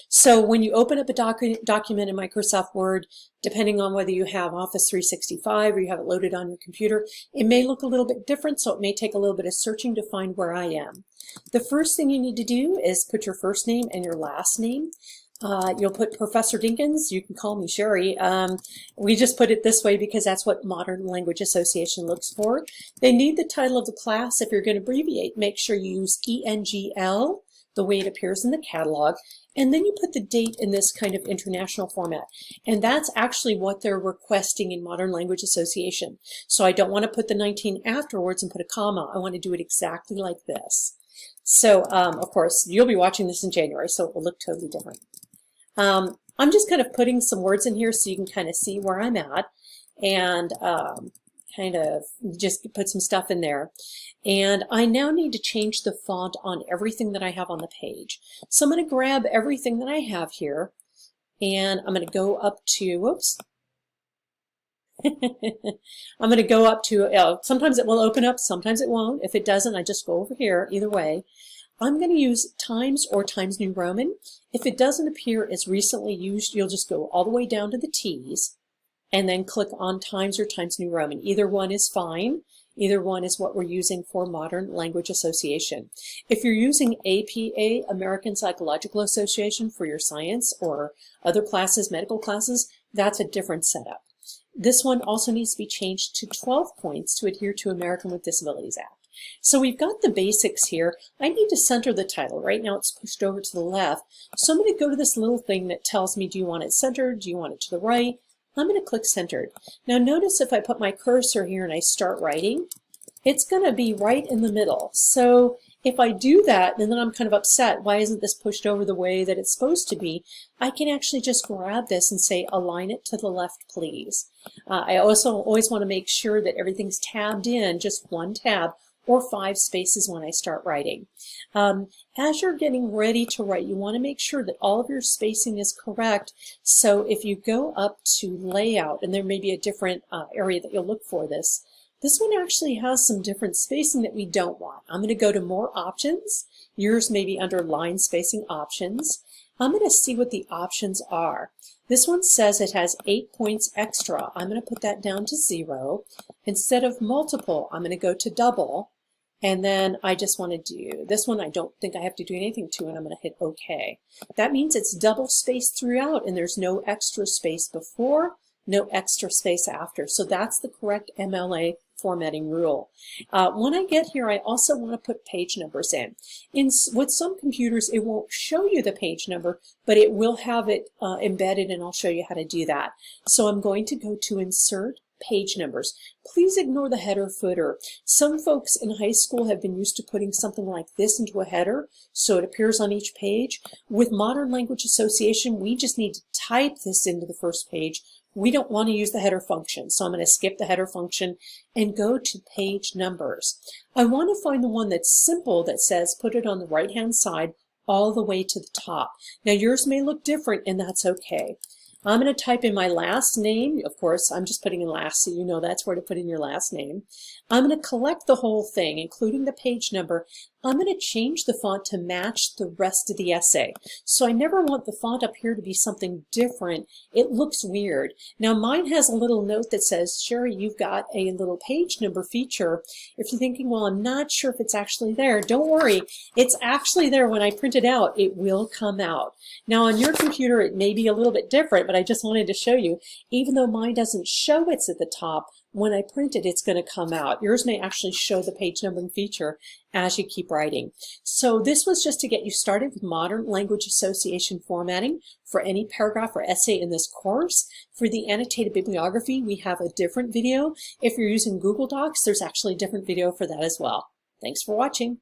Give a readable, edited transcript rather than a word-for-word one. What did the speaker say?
So when you open up a document in Microsoft Word, depending on whether you have Office 365 or you have it loaded on your computer, it may look a little bit different, so it may take a little bit of searching to find where I am. The first thing you need to do is put your first name and your last name. You'll put Professor Dinkins. You can call me Sherry. We just put it this way because that's what Modern Language Association looks for. They need the title of the class. If you're going to abbreviate, make sure you use ENGL, the way it appears in the catalog, and then you put the date in this kind of international format. And that's actually what they're requesting in Modern Language Association. So I don't want to put the 19 afterwards and put a comma. I want to do it exactly like this. So, of course, you'll be watching this in January, so it will look totally different. I'm just kind of putting some words in here so you can kind of see where I'm at, and kind of just put some stuff in there. And I now need to change the font on everything that I have on the page. So I'm going to grab everything that I have here, and I'm going to go up to, whoops, I'm going to go up to, sometimes it will open up, sometimes it won't. If it doesn't, I just go over here. Either way, I'm going to use Times or Times New Roman. If it doesn't appear as recently used, you'll just go all the way down to the T's and then click on Times or Times New Roman. Either one is fine. Either one is what we're using for Modern Language Association. If you're using APA, American Psychological Association, for your science or other classes, medical classes, that's a different setup. This one also needs to be changed to 12 points to adhere to American with Disabilities Act. So we've got the basics here. I need to center the title. Right now it's pushed over to the left. So I'm going to go to this little thing that tells me, do you want it centered? Do you want it to the right? I'm going to click centered. Now notice if I put my cursor here and I start writing, it's going to be right in the middle. So if I do that, and then I'm kind of upset, why isn't this pushed over the way that it's supposed to be? I can actually just grab this and say, align it to the left, please. I also always want to make sure that everything's tabbed in, just one tab, or 5 spaces when I start writing. As you're getting ready to write, you want to make sure that all of your spacing is correct. So if you go up to layout, and there may be a different area that you'll look for this one actually has some different spacing that we don't want. I'm going to go to more options. Yours may be under line spacing options. I'm going to see what the options are. This one says it has 8 points extra. I'm going to put that down to 0. Instead of multiple, I'm going to go to double. And then I just want to do this one. I don't think I have to do anything to it. I'm going to hit OK. That means it's double spaced throughout and there's no extra space before, no extra space after. So that's the correct MLA formatting rule. When I get here, I also want to put page numbers in. With some computers, it won't show you the page number, but it will have it embedded, and I'll show you how to do that. So I'm going to go to Insert Page Numbers. Please ignore the header footer. Some folks in high school have been used to putting something like this into a header, so it appears on each page. With Modern Language Association, we just need to type this into the first page. We don't want to use the header function, so I'm going to skip the header function and go to page numbers. I want to find the one that's simple that says put it on the right-hand side all the way to the top. Now yours may look different, and that's okay. I'm going to type in my last name. Of course, I'm just putting in last, so you know that's where to put in your last name. I'm going to collect the whole thing, including the page number. I'm going to change the font to match the rest of the essay. So I never want the font up here to be something different. It looks weird. Now mine has a little note that says, Sherry, you've got a little page number feature. If you're thinking, well, I'm not sure if it's actually there, don't worry. It's actually there. When I print it out, it will come out. Now on your computer, it may be a little bit different, but I just wanted to show you, even though mine doesn't show it's at the top, when I print it, it's going to come out. Yours may actually show the page numbering feature as you keep writing. So this was just to get you started with Modern Language Association formatting for any paragraph or essay in this course. For the annotated bibliography, we have a different video. If you're using Google Docs, there's actually a different video for that as well. Thanks for watching.